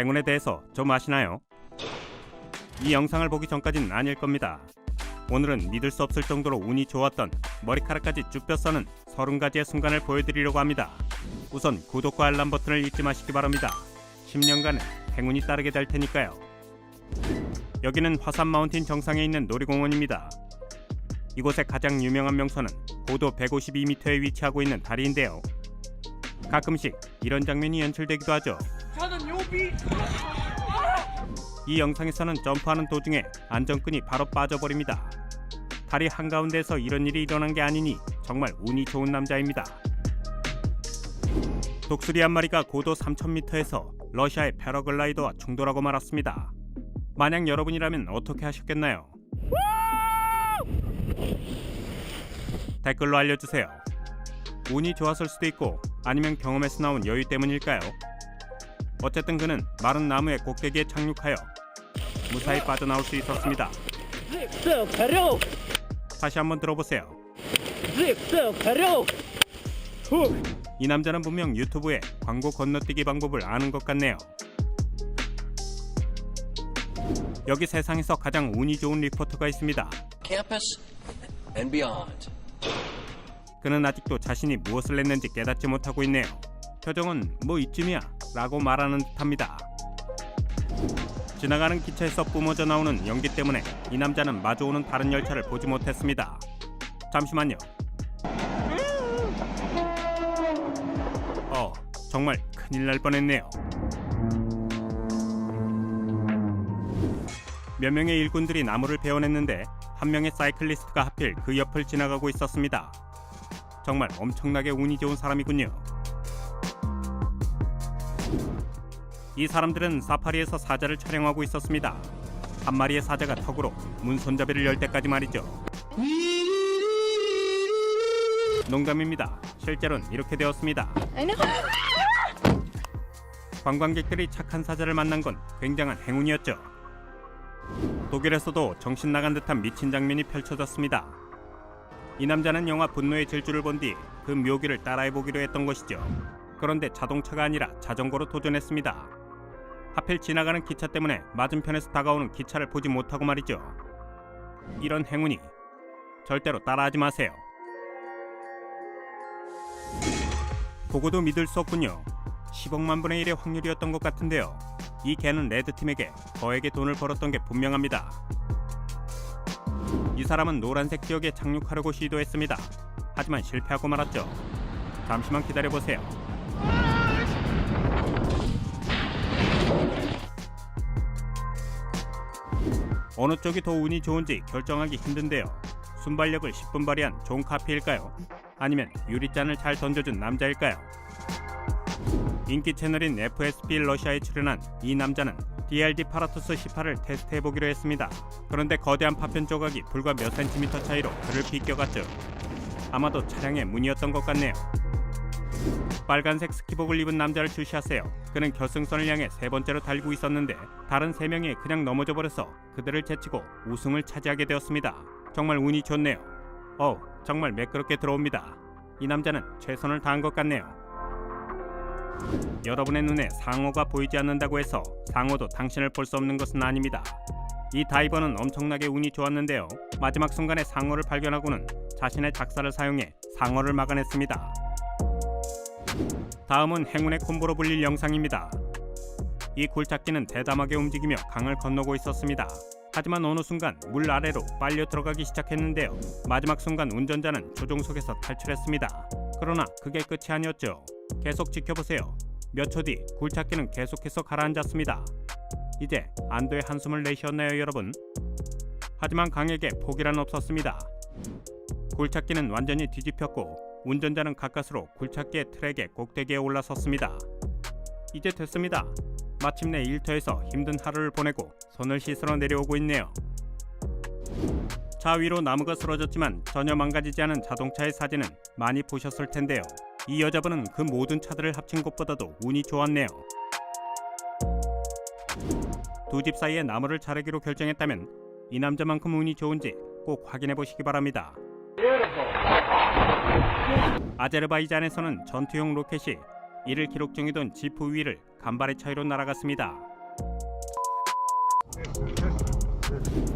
행운에 대해서 좀 아시나요? 이 영상을 보기 전까진 아닐 겁니다. 오늘은 믿을 수 없을 정도로 운이 좋았던 머리카락까지 쭉 펴서는 30가지의 순간을 보여드리려고 합니다. 우선 구독과 알람 버튼을 잊지 마시기 바랍니다. 10년간은 행운이 따르게 될 테니까요. 여기는 화산 마운틴 정상에 있는 놀이공원입니다. 이곳의 가장 유명한 명소는 고도 152m에 위치하고 있는 다리인데요. 가끔씩 이런 장면이 연출되기도 하죠. 이 영상에서는 점프하는 도중에 안전끈이 바로 빠져버립니다. 다리 한가운데에서 이런 일이 일어난 게 아니니 정말 운이 좋은 남자입니다. 독수리 한 마리가 고도 3000m에서 러시아의 패러글라이더와 충돌하고 말았습니다. 만약 여러분이라면 어떻게 하셨겠나요? 댓글로 알려주세요. 운이 좋았을 수도 있고 아니면 경험에서 나온 여유 때문일까요? 어쨌든 그는 마른 나무의 꼭대기에 착륙하여 무사히 빠져나올 수 있었습니다. 다시 한번 들어보세요. 이 남자는 분명 유튜브에 광고 건너뛰기 방법을 아는 것 같네요. 여기 세상에서 가장 운이 좋은 리포터가 있습니다. Campus and beyond. 그는 아직도 자신이 무엇을 했는지 깨닫지 못하고 있네요. 표정은 뭐 이쯤이야 라고 말하는 듯합니다. 지나가는 기차에서 뿜어져 나오는 연기 때문에 이 남자는 마주오는 다른 열차를 보지 못했습니다. 잠시만요. 정말 큰일 날 뻔했네요. 몇 명의 일꾼들이 나무를 베어냈는데 한 명의 사이클리스트가 하필 그 옆을 지나가고 있었습니다. 정말 엄청나게 운이 좋은 사람이군요. 이 사람들은 사파리에서 사자를 촬영하고 있었습니다. 한 마리의 사자가 턱으로 문 손잡이를 열 때까지 말이죠. 농담입니다. 실제로는 이렇게 되었습니다. 관광객들이 착한 사자를 만난 건 굉장한 행운이었죠. 독일에서도 정신 나간 듯한 미친 장면이 펼쳐졌습니다. 이 남자는 영화 분노의 질주를 본 뒤 그 묘기를 따라해보기로 했던 것이죠. 그런데 자동차가 아니라 자전거로 도전했습니다. 하필 지나가는 기차 때문에 맞은편에서 다가오는 기차를 보지 못하고 말이죠. 이런 행운이 절대로 따라하지 마세요. 보고도 믿을 수 없군요. 10억만 분의 1의 확률이었던 것 같은데요. 이 개는 레드팀에게 거액의 돈을 벌었던 게 분명합니다. 이 사람은 노란색 지역에 착륙하려고 시도했습니다. 하지만 실패하고 말았죠. 잠시만 기다려보세요. 어느 쪽이 더 운이 좋은지 결정하기 힘든데요. 순발력을 10분 발휘한 존 카피일까요? 아니면 유리잔을 잘 던져준 남자일까요? 인기 채널인 FSB 러시아에 출연한 이 남자는 DRD 파라투스 18을 테스트해보기로 했습니다. 그런데 거대한 파편 조각이 불과 몇 센티미터 차이로 그를 비껴갔죠. 아마도 차량의 문이었던 것 같네요. 빨간색 스키복을 입은 남자를 주시하세요. 그는 결승선을 향해 세 번째로 달리고 있었는데 다른 세 명이 그냥 넘어져 버려서 그들을 제치고 우승을 차지하게 되었습니다. 정말 운이 좋네요. 정말 매끄럽게 들어옵니다. 이 남자는 최선을 다한 것 같네요. 여러분의 눈에 상어가 보이지 않는다고 해서 상어도 당신을 볼 수 없는 것은 아닙니다. 이 다이버는 엄청나게 운이 좋았는데요. 마지막 순간에 상어를 발견하고는 자신의 작사를 사용해 상어를 막아냈습니다. 다음은 행운의 콤보로 불릴 영상입니다. 이 굴착기는 대담하게 움직이며 강을 건너고 있었습니다. 하지만 어느 순간 물 아래로 빨려 들어가기 시작했는데요. 마지막 순간 운전자는 조종석에서 탈출했습니다. 그러나 그게 끝이 아니었죠. 계속 지켜보세요. 몇 초 뒤 굴착기는 계속해서 가라앉았습니다. 이제 안도의 한숨을 내쉬었나요, 여러분? 하지만 강에게 포기란 없었습니다. 굴착기는 완전히 뒤집혔고 운전자는 가까스로 굴착기의 트랙의 꼭대기에 올라섰습니다. 이제 됐습니다. 마침내 일터에서 힘든 하루를 보내고 손을 씻으러 내려오고 있네요. 차 위로 나무가 쓰러졌지만 전혀 망가지지 않은 자동차의 사진은 많이 보셨을 텐데요. 이 여자분은 그 모든 차들을 합친 것보다도 운이 좋았네요. 두 집 사이에 나무를 자르기로 결정했다면 이 남자만큼 운이 좋은지 꼭 확인해 보시기 바랍니다. 아제르바이잔에서는 전투용 로켓이 이를 기록 중이던 지프 위를 간발의 차이로 날아갔습니다.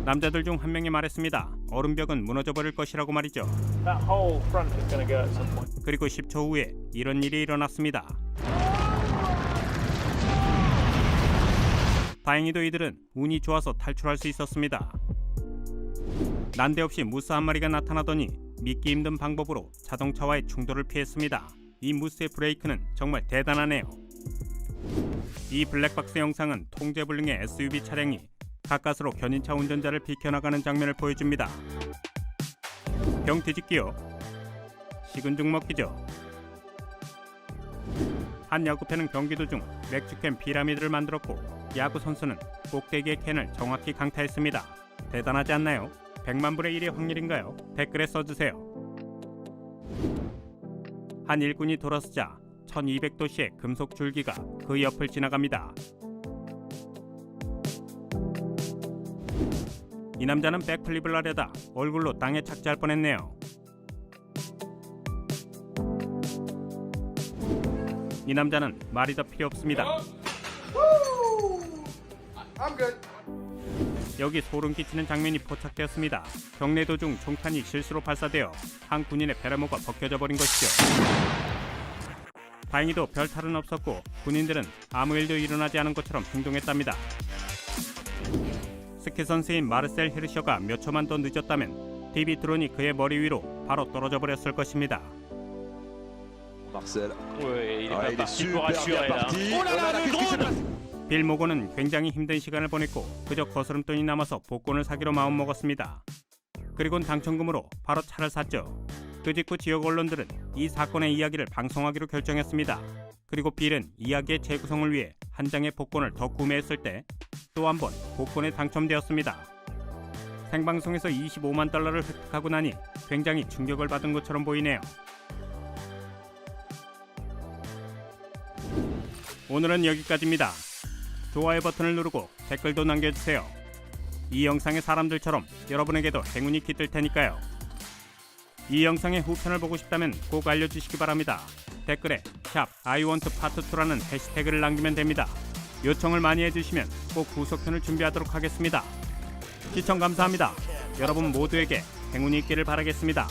남자들 중 한 명이 말했습니다. 얼음벽은 무너져버릴 것이라고 말이죠. That whole front is going to go at some point. 그리고 10초 후에 이런 일이 일어났습니다. 다행히도 이들은 운이 좋아서 탈출할 수 있었습니다. 난데없이 무스 한 마리가 나타나더니 믿기 힘든 방법으로 자동차와의 충돌을 피했습니다. 이 무스의 브레이크는 정말 대단하네요. 이 블랙박스 영상은 통제불능의 SUV 차량이 가까스로 견인차 운전자를 비켜나가는 장면을 보여줍니다. 병 뒤집기요. 식은 죽 먹기죠. 한 야구팬은 경기 도중 맥주캔 피라미드를 만들었고 야구 선수는 꼭대기의 캔을 정확히 강타했습니다. 대단하지 않나요? 100만 분의 1의 확률인가요? 댓글에 써주세요. 한 일꾼이 돌아서자 1200도씨의 금속 줄기가 그 옆을 지나갑니다. 이 남자는 백플립을 하려다 얼굴로 땅에 착지할 뻔했네요. 이 남자는 말이 더 필요 없습니다. 여기 소름 끼치는 장면이 포착되었습니다. 경례 도중 총탄이 실수로 발사되어 한 군인의 베레모가 벗겨져 버린 것이죠. 다행히도 별탈은 없었고 군인들은 아무 일도 일어나지 않은 것처럼 행동했답니다. 스키 선수인 마르셀 헤르셔가 몇 초만 더 늦었다면 TV 드론이 그의 머리 위로 바로 떨어져 버렸을 것입니다. Marcel. Oui, il est Ah, pas il est parti pour super assurer bien là. parti. Oh là là, le Qu'est-ce qui s'est drone! passé? 빌 모건은 굉장히 힘든 시간을 보냈고 그저 거스름돈이 남아서 복권을 사기로 마음먹었습니다. 그리곤 당첨금으로 바로 차를 샀죠. 그 직후 지역 언론들은 이 사건의 이야기를 방송하기로 결정했습니다. 그리고 빌은 이야기의 재구성을 위해 한 장의 복권을 더 구매했을 때 또 한 번 복권에 당첨되었습니다. 생방송에서 25만 달러를 획득하고 나니 굉장히 충격을 받은 것처럼 보이네요. 오늘은 여기까지입니다. 좋아요 버튼을 누르고 댓글도 남겨주세요. 이 영상의 사람들처럼 여러분에게도 행운이 깃들 테니까요. 이 영상의 후편을 보고 싶다면 꼭 알려주시기 바랍니다. 댓글에 샵 iwantpart2라는 해시태그를 남기면 됩니다. 요청을 많이 해주시면 꼭 후속편을 준비하도록 하겠습니다. 시청 감사합니다. 여러분 모두에게 행운이 있기를 바라겠습니다.